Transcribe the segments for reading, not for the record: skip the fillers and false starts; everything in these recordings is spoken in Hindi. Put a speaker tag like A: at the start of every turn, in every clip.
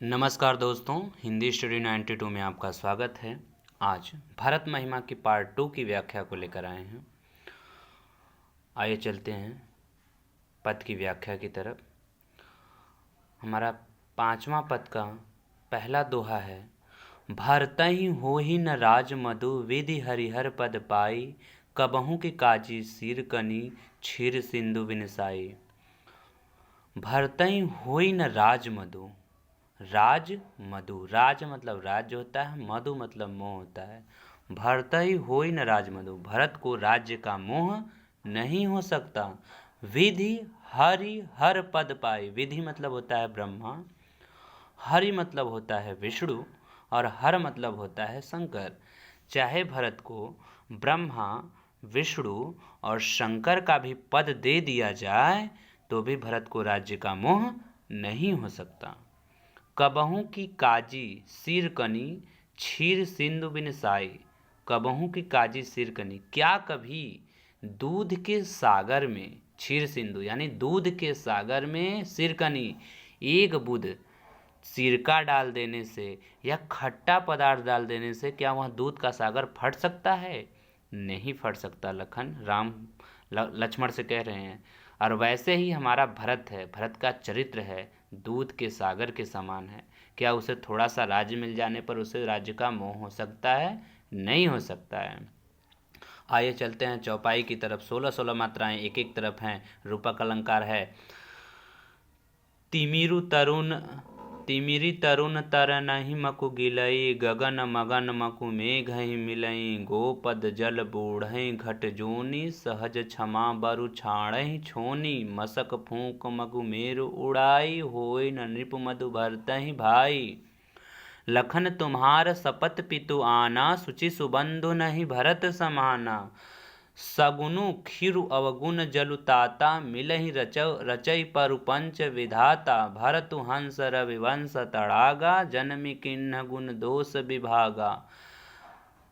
A: नमस्कार दोस्तों, हिंदी स्टडी 92 में आपका स्वागत है। आज भारत महिमा की पार्ट 2 की व्याख्या को लेकर आए हैं। आइए चलते हैं पद की व्याख्या की तरफ। हमारा 5वां पद का पहला दोहा है, भरतहि होहि न राज मधु विधि हरिहर पद पाई, कबहू की काजी सिर कनी क्षीर सिंधु बिनसाई। भरतहि होहि न राज मधु, राज मधु, राज मतलब राज्य होता है, मधु मतलब मोह होता है। भरतहि होई न राज मधु, भरत को राज्य का मोह नहीं हो सकता। विधि हरि हर पद पाई, विधि मतलब होता है ब्रह्मा, हरि मतलब होता है विष्णु और हर मतलब होता है शंकर। चाहे भरत को ब्रह्मा, विष्णु और शंकर का भी पद दे दिया जाए तो भी भरत को राज्य का मोह नहीं हो सकता। कबहू की काजी सिर कनी क्षीर सिंधु बिनसाई, कबहू की काजी सिर कनी, क्या कभी दूध के सागर में, क्षीर सिंधु यानी दूध के सागर में सिरकनी एक बूंद सिरका डाल देने से या खट्टा पदार्थ डाल देने से क्या वह दूध का सागर फट सकता है? नहीं फट सकता। राम लक्ष्मण से कह रहे हैं। और वैसे ही हमारा भरत है, भरत का चरित्र है, दूध के सागर के समान है। क्या उसे थोड़ा सा राज्य मिल जाने पर उसे राज्य का मोह हो सकता है? नहीं हो सकता है। आइए चलते हैं चौपाई की तरफ। 16-16 मात्राएं एक एक तरफ हैं। रूपक अलंकार है, तिमिरी तरुण तर नहीं मकु गिलई, गगन मगन मकु मेघहि मिलई, गोपद जल बूढ़ई घट जोनी, सहज क्षमा बरु छाणहि छोनी, मसक फूक मगु मेरु उड़ाई, होय न नृप मधु भरतहि भाई। लखन तुम्हार सपत पितु आना, सुचि सुबंधु नहीं भरत समाना, सगुनु खीरु अवगुण जलुताता, मिलहि रचई परुपंच विधाता, भरतु हंस रविवंश तड़ागा, जन्मि किन्ह गुण दोष विभागा,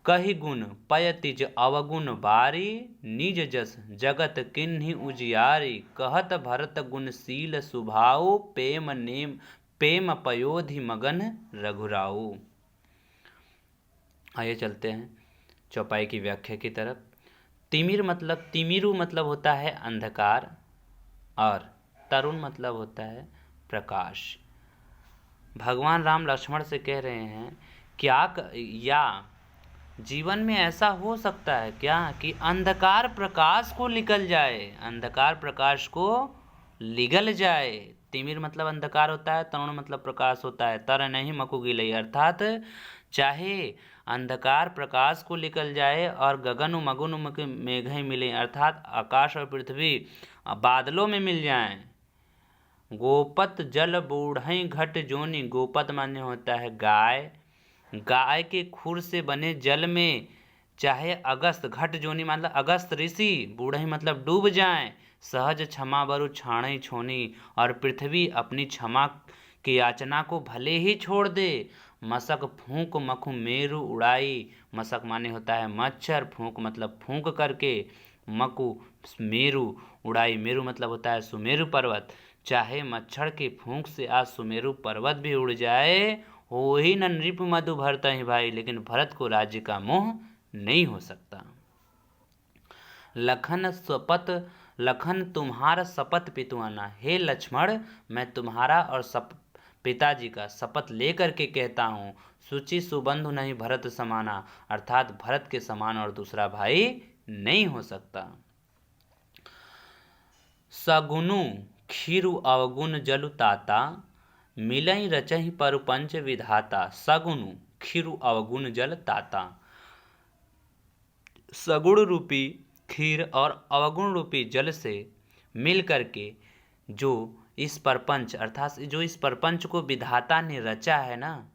A: कहि गुण पय तिज अवगुण बारी, निज जस जगत किन्हि उजियारी, कहत भरत गुणशील सुभाऊ, प्रेम पयोधि मगन रघुराऊ। आइए चलते हैं चौपाई की व्याख्या की तरफ। तिमिरु मतलब होता है अंधकार और तरुण मतलब होता है प्रकाश। भगवान राम लक्ष्मण से कह रहे हैं, या जीवन में ऐसा हो सकता है क्या कि अंधकार प्रकाश को निकल जाए, अंधकार प्रकाश को निगल जाए। तिमिर मतलब अंधकार होता है, तरुण मतलब प्रकाश होता है। तर नहीं मकु गिलई, अर्थात चाहे अंधकार प्रकाश को निकल जाए और गगन मगुन मेघ मिले, अर्थात आकाश और पृथ्वी बादलों में मिल जाएं। गोपत जल बूढ़ई घट जोनी, गोपत मान्य होता है गाय, गाय के खुर से बने जल में चाहे अगस्त, घट जोनी मतलब अगस्त ऋषि, बूढ़ई मतलब डूब जाएं। सहज क्षमा बरु छाणई छोनी, और पृथ्वी अपनी क्षमा की याचना को भले ही छोड़ दे। मसक फूंक मखु मेरु उड़ाई, मसक माने होता है मच्छर, फूंक मतलब फूंक करके, मकु मेरु, उड़ाई मेरु मतलब होता है सुमेरु पर्वत। चाहे मच्छर के फूंक से आज सुमेरु पर्वत भी उड़ जाए, हो ही न नृप मधु भरत ही भाई, लेकिन भरत को राज्य का मोह नहीं हो सकता। लखन तुम्हारा शपथ पितुआना, हे लक्ष्मण मैं तुम्हारा और पिताजी का शपथ लेकर के कहता हूँ, सुचि सुबंधु नहीं भरत समाना, अर्थात भरत के समान और दूसरा भाई नहीं हो सकता। सगुनु खीरु अवगुण जलु ताता, मिलई रचहि परुपंच विधाता, सगुनु खीरु अवगुण जल ताता। सगुण रूपी खीर और अवगुण रूपी जल से मिल करके जो इस परपंच, अर्थात जो इस परपंच को विधाता ने रचा है ना,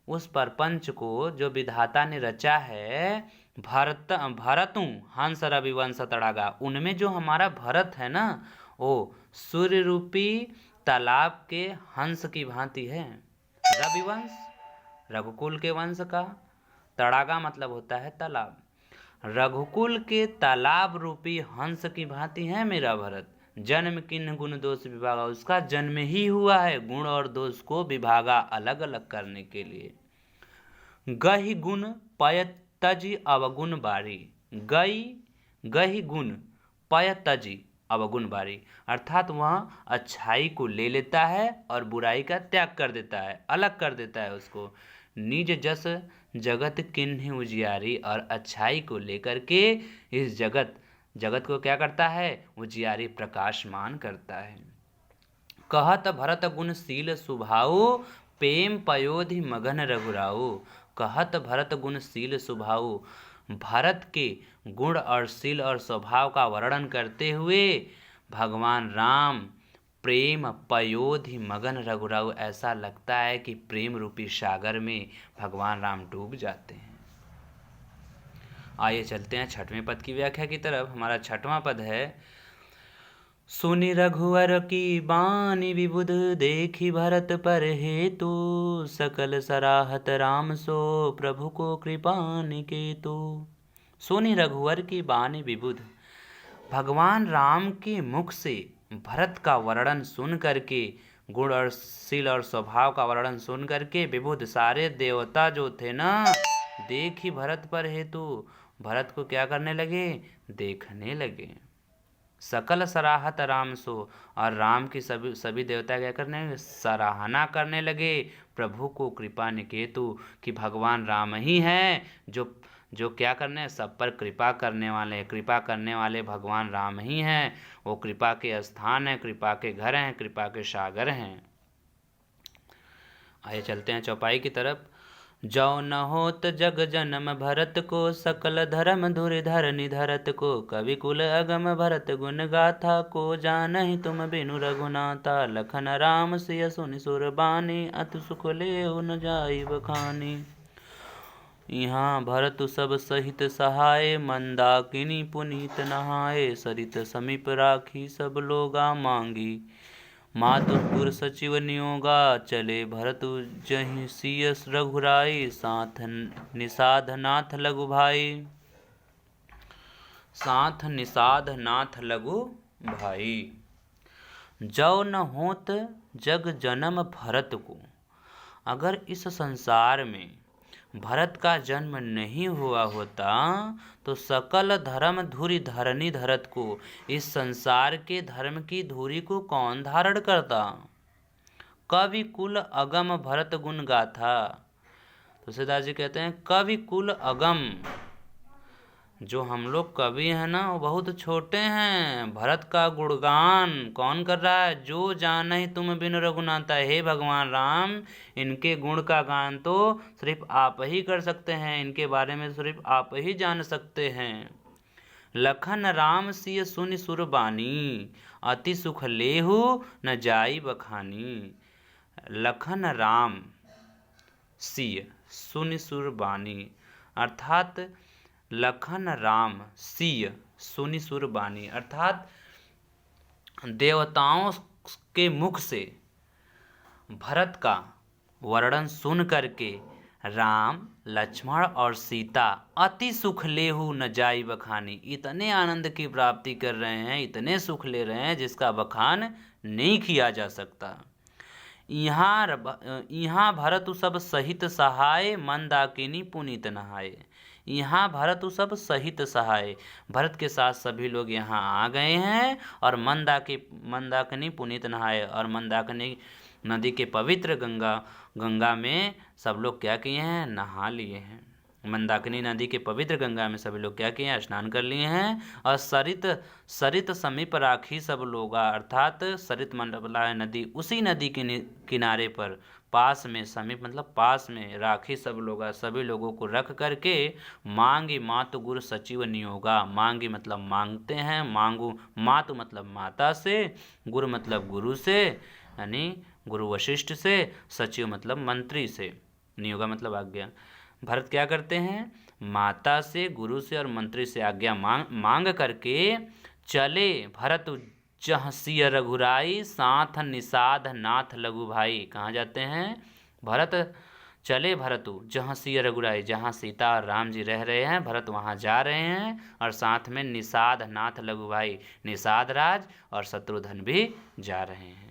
A: उस परपंच को जो विधाता ने रचा है, भरतु हंस रविवंश तड़ागा, उनमें जो हमारा भरत है ना, वो सूर्य रूपी तालाब के हंस की भांति है। रविवंश रघुकुल के वंश का, तड़ागा मतलब होता है तालाब, रघुकुल के तालाब रूपी हंस की भांति है मेरा भरत। जन्म किन्ह गुण दोष विभागा, उसका जन्म ही हुआ है गुण और दोष को विभागा, अलग अलग करने के लिए। गहि गुण पय तजी अवगुण बारी, गहि गुण पय तजी अवगुण बारी, अर्थात वह अच्छाई को ले लेता है और बुराई का त्याग कर देता है, अलग कर देता है उसको। निज जस जगत किन्ह उजियारी, और अच्छाई को लेकर के इस जगत को क्या करता है, उजियारी प्रकाशमान करता है। कहत भरत गुणशील स्वभाव, प्रेम पयोधि मगन रघुराऊ, कहत भरत गुणशील स्वभाव, भरत के गुण और शील और स्वभाव का वर्णन करते हुए भगवान राम प्रेम पयोधि मगन रघुराऊ, ऐसा लगता है कि प्रेम रूपी सागर में भगवान राम डूब जाते हैं। आइए चलते हैं छठवें पद की व्याख्या की तरफ। हमारा छठवां पद है, सुनि रघुवर की बानी विबुध, देखी भरत पर हेतु, सकल सराहत राम सो, प्रभु को कृपा निकेतु। सुनि रघुवर की बानी विबुध, भगवान राम के मुख से भरत का वर्णन सुन करके, गुण और शील और स्वभाव का वर्णन सुन करके विबुध सारे देवता जो थे ना, देखी भरत पर हेतु, भरत को क्या करने लगे, देखने लगे। सकल सराहत राम सो, और राम की सभी देवता क्या करने लगे, सराहना करने लगे। प्रभु को कृपा निकेतु, कि भगवान राम ही हैं जो क्या करने, सब पर कृपा करने वाले, कृपा करने वाले भगवान राम ही हैं। वो कृपा के स्थान हैं, कृपा के घर हैं, कृपा के सागर हैं। आइए चलते हैं चौपाई की तरफ। जौ न होत जग जन्म भरत को, सकल धर्म धुरिधर निधरत को, कवि कुल अगम भरत गुण गाथा को, जानहि तुम बिनु रघुनाथा, लखन राम सिय सुनि सुर बानी, अति सुख लेहु न जाई बखानी। यहाँ भरत सब सहित सहाय, मंदाकिनी पुनीत नहाए, सरित समीप राखी सब लोगा मांगी, मातुर सचिव नियोगा, चले भरत जहि सिय रघुराई, साथ निषाद नाथ लघु भाई, साथ निषाद नाथ लघु भाई। जौ न होत जग जन्म भरत को, अगर इस संसार में भरत का जन्म नहीं हुआ होता तो सकल धर्म धुरि धरनी धरत को, इस संसार के धर्म की धुरी को कौन धारण करता। कवि कुल अगम भरत गुण गाथा, तुलसीदास जी कहते हैं कवि कुल अगम, जो हम लोग कवि हैं ना वो बहुत छोटे हैं। भरत का गुणगान कौन कर रहा है, जो जानहि तुम बिनु रघुनाथा, हे भगवान राम इनके गुण का गान तो सिर्फ आप ही कर सकते हैं, इनके बारे में सिर्फ आप ही जान सकते हैं। लखन राम सिय सुनि सुर बानी, अति सुख लेहु न जाई बखानी। लखन राम सिय सुनि सुर बानी, अर्थात लखन राम सिय सुनि सुर बानी, अर्थात देवताओं के मुख से भरत का वर्णन सुन करके राम लक्ष्मण और सीता अति सुख लेहु न जाई बखानी, इतने आनंद की प्राप्ति कर रहे हैं, इतने सुख ले रहे हैं जिसका बखान नहीं किया जा सकता। यहाँ भरत सब सहित सहाय, मंदाकिनी पुनीत नहाए। यहाँ भरत सब सहित सहाय, भरत के साथ सभी लोग यहाँ आ गए हैं और मंदाकिनी पुनीत नहाए, और मंदाकिनी नदी के पवित्र गंगा में सब लोग क्या किए हैं, नहा लिए हैं। मंदाकिनी नदी के पवित्र गंगा में सभी लोग क्या किए हैं, स्नान कर लिए हैं। और सरित समीप राखी सब लोगा, अर्थात सरित मंडला नदी, उसी नदी के किनारे पर पास में, समीप मतलब पास में, राखी सब लोगा, सभी लोगों को रख करके मांगी मातु गुरु सचिव नियोगा, मांगी मतलब मांगते हैं, मांगू मातु मतलब माता से, गुरु मतलब गुरु से यानी गुरु वशिष्ठ से, सचिव मतलब मंत्री से, नियोगा मतलब आज्ञा। भरत क्या करते हैं, माता से, गुरु से और मंत्री से आज्ञा मांग करके चले। भरत जह सिय रघुराई, साथ निषाद नाथ लघु भाई। कहाँ जाते हैं, भरत चले भरतु जहाँ सिय रघुराई, जहाँ सीता और राम जी रह रहे हैं भरत वहाँ जा रहे हैं, और साथ में निषाद नाथ लघु भाई निषाद राज और शत्रुघ्न भी जा रहे हैं।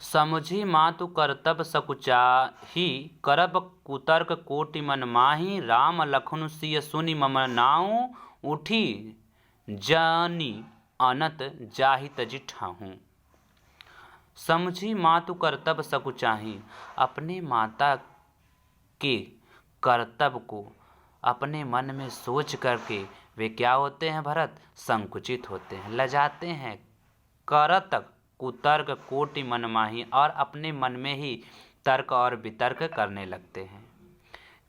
A: समुझी मातु करतब सकुचाही, करब कुतर्क कोटि मन माही, राम लखन सिय सुनि मम नाऊ, उठी जानी अनत जाहि तजि ठाहूँ। समझी मातु कर्तव्य सकुचाही, अपने माता के कर्तव्य को अपने मन में सोच करके वे क्या होते हैं भरत, संकुचित होते हैं, लजाते हैं। करत कुतर्क कोटि मन माही, और अपने मन में ही तर्क और वितर्क करने लगते हैं।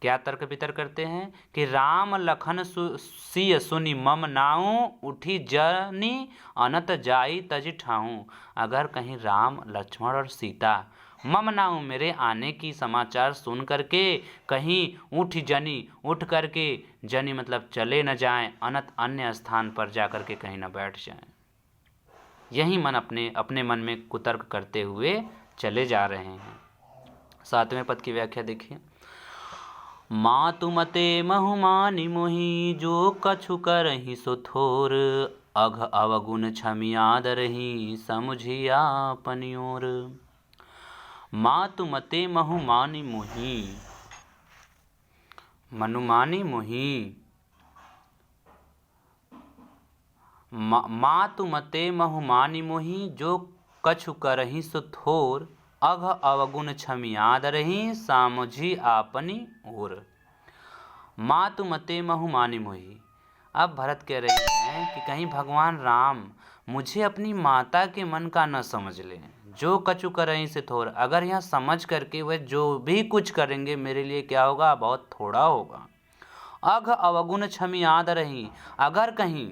A: क्या तर्क वितर्क करते हैं कि राम लखन सिय सुनि मम नाऊ, उठी जनी अनत जाई तजि ठाऊं। अगर कहीं राम लक्ष्मण और सीता मम नाऊ मेरे आने की समाचार सुन करके कहीं उठ करके, जनी मतलब चले न जाएं, अनत अन्य स्थान पर जाकर के कहीं न बैठ जाएं, यही मन अपने मन में कुतर्क करते हुए चले जा रहे हैं। 7वें पद की व्याख्या देखिए। मातु मते महु मानि मोहि, जो कछु करहि सो थोर, अघ अवगुण क्षमि आदरहि, समुझि आपनि ओर। मातु मते महु मानि मोहि, मनुमानी मोहि, मातु मते महु मानि मोहि, जो कछु करहि सो थोर, अघ अवगुण क्षमि आदरहि, सामुझि आपनि ओर। मातु मते महु मानि मोहि। अब भरत कह रहे हैं कि कहीं भगवान राम मुझे अपनी माता के मन का न समझ लें। जो कछु करहि से थोर, अगर यहाँ समझ करके वह जो भी कुछ करेंगे मेरे लिए क्या होगा, बहुत थोड़ा होगा। अघ अवगुण क्षमि आदरहि, अगर कहीं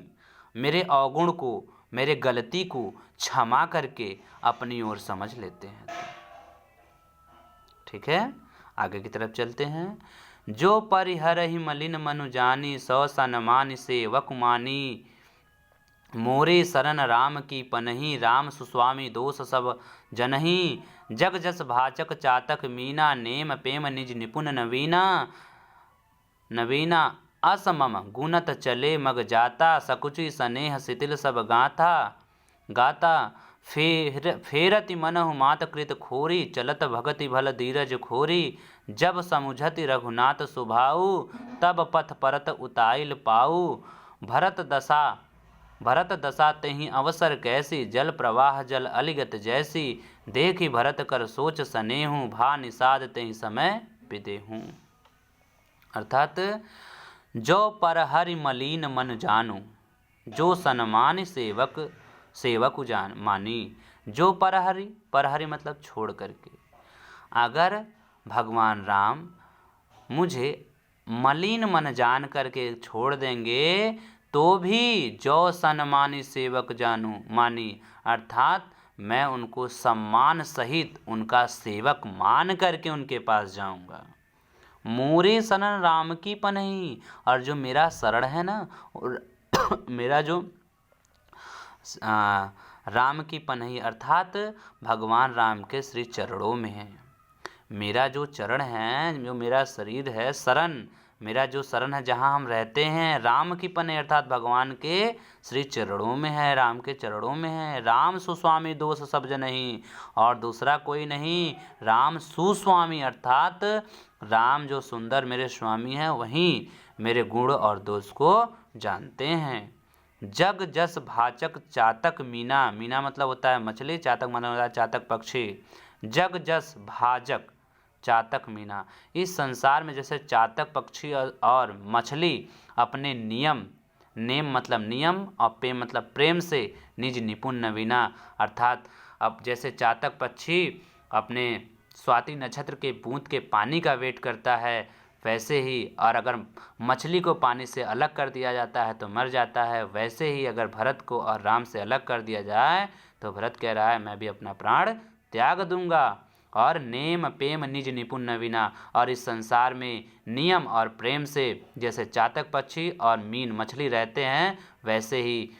A: मेरे अवगुण को, मेरे गलती को क्षमा करके अपनी ओर समझ लेते हैं। ठीक है, आगे की तरफ चलते हैं। जो परिहरहि मलिन मनु जानी, सौ सनमानि सेवक मानी, मोरे शरण राम की पनहि, राम सुस्वामी दोष सब जनहि, जग जस भाचक चातक मीना, नेम पेम निज निपुण नवीना, असमम गुणत चले मग जाता, सकुचि स्नेह शिथिल सब गाता, फेरति मनहु मात कृत खोरी, चलत भगति भल धीरज खोरी, जब समुझति रघुनाथ सुभाऊ, तब पथ परत उताइल पाऊ, भरत दशा तेहि अवसर कैसी, जल प्रवाह जल अलिगत जैसी, देखी भरत कर सोच सनेहूँ, भा निषाद तेहि समय विदेहूँ। अर्थात जो परहरि मलीन मन जानू, जो सन्मानि सेवक जान मानी, जो परहरि मतलब छोड़ करके, अगर भगवान राम मुझे मलिन मन जान करके छोड़ देंगे तो भी जो सन्मानी सेवक जानू मानी, अर्थात मैं उनको सम्मान सहित उनका सेवक मान करके उनके पास जाऊंगा। मोरे शरण राम की पनहि, और जो मेरा शरण है ना, मेरा जो राम की पनहि अर्थात भगवान राम के श्री चरणों में है। मेरा जो चरण है, जो मेरा शरीर है, शरण, मेरा जो शरण है, जहाँ हम रहते हैं, राम की पनहि अर्थात भगवान के श्री चरणों में है, राम के चरणों में है। राम सुस्वामी दोष सब जनहि, और दूसरा कोई नहीं, राम सुस्वामी अर्थात राम जो सुंदर मेरे स्वामी हैं वही मेरे गुण और दोष को जानते हैं। जग जस भाचक चातक मीना, मीना मतलब होता है मछली, चातक मतलब होता है चातक पक्षी। जग जस भाजक चातक मीना, इस संसार में जैसे चातक पक्षी और मछली अपने नेम मतलब नियम और प्रेम मतलब प्रेम से निज निपुण नवीना, अर्थात अब जैसे चातक पक्षी अपने स्वाति नक्षत्र के बूंद के पानी का वेट करता है, वैसे ही, और अगर मछली को पानी से अलग कर दिया जाता है तो मर जाता है, वैसे ही अगर भरत को और राम से अलग कर दिया जाए तो भरत कह रहा है मैं भी अपना प्राण त्याग दूंगा। और नेम प्रेम निज निपुण नवीना, और इस संसार में नियम और प्रेम से जैसे चातक पक्षी और मीन मछली रहते हैं, वैसे ही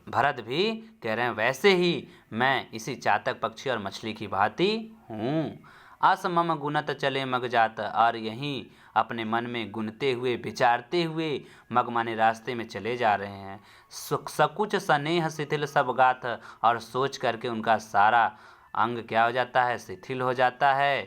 A: भरत भी कह रहे हैं वैसे ही मैं इसी चातक पक्षी और मछली की भांति हूँ। असमम गुणत चले मग जात, और यहीं अपने मन में गुनते हुए विचारते हुए मग माने रास्ते में चले जा रहे हैं। सकुच स्नेह शिथिल सब गाथ, और सोच करके उनका सारा अंग क्या हो जाता है, शिथिल हो जाता है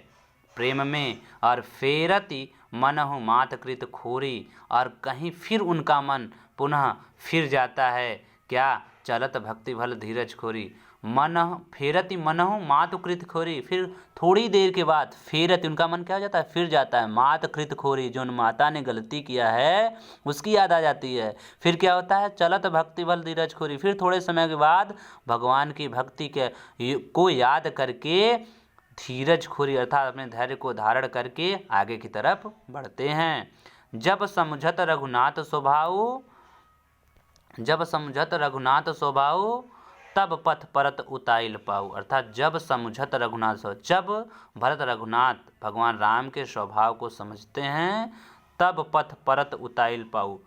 A: प्रेम में। और फेरति मनहु मात कृत खोरी, और कहीं फिर उनका मन पुनः फिर जाता है क्या, चलत भक्ति भल धीरज खोरी। मन फेरति मनहु मात कृत खोरी, फिर थोड़ी देर के बाद फेरति उनका मन क्या हो जाता है, फिर जाता है मात कृत खोरी, जो उन माता ने गलती किया है उसकी याद आ जाती है। फिर क्या होता है, चलत भक्ति भल धीरज खोरी, फिर थोड़े समय के बाद भगवान की भक्ति को याद करके धीरज खोरी अर्थात अपने धैर्य को धारण करके आगे की तरफ बढ़ते हैं। जब समझत रघुनाथ स्वभाव, जब समझत रघुनाथ स्वभाव, तब पथ परत उताइल पाऊ, अर्थात जब समझत रघुनाथ स्वभाव, जब भरत रघुनाथ भगवान राम के स्वभाव को समझते हैं तब पथ परत उताइल पाऊ।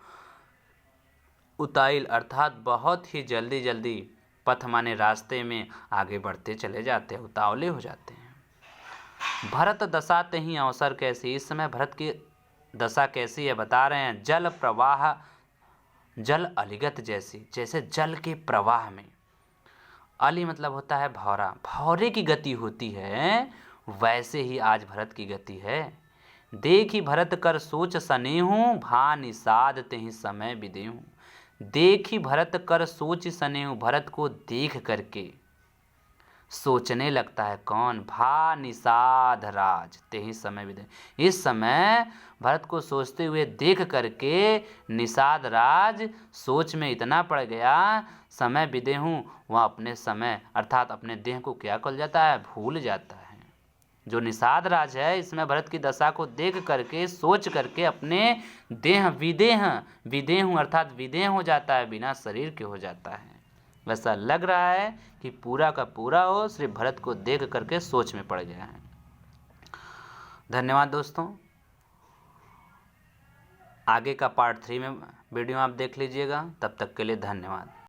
A: उताइल अर्थात बहुत ही जल्दी जल्दी पथ माने रास्ते में आगे बढ़ते चले जाते हैं, उतावले हो जाते हैं। भरत दशा तहीं अवसर कैसी, इस समय भरत की दशा कैसी है बता रहे हैं। जल प्रवाह जल अलिगत जैसी, जैसे जल के प्रवाह में, अली मतलब होता है भौरा, भौरे की गति होती है, वैसे ही आज भरत की गति है। देखी भरत कर सोच सनेहूं, भा निषाद तेहि समय बिदेहूं। देखी भरत कर सोच सनेहूं, भरत को देख करके सोचने लगता है कौन, भा निषाद राज तेहि समय विदे, इस समय भरत को सोचते हुए देख करके निषाद राज सोच में इतना पड़ गया, समय विदे हूँ, वह अपने समय अर्थात अपने देह को क्या कर जाता है, भूल जाता है। जो निषाद राज है इसमें भरत की दशा को देख करके सोच करके अपने देह विदेह अर्थात विदेह हो जाता है, बिना शरीर के हो जाता है। वैसा लग रहा है कि पूरा का पूरा हो सिर्फ भरत को देख करके सोच में पड़ गया है। धन्यवाद दोस्तों, आगे का पार्ट 3 में वीडियो आप देख लीजिएगा। तब तक के लिए धन्यवाद।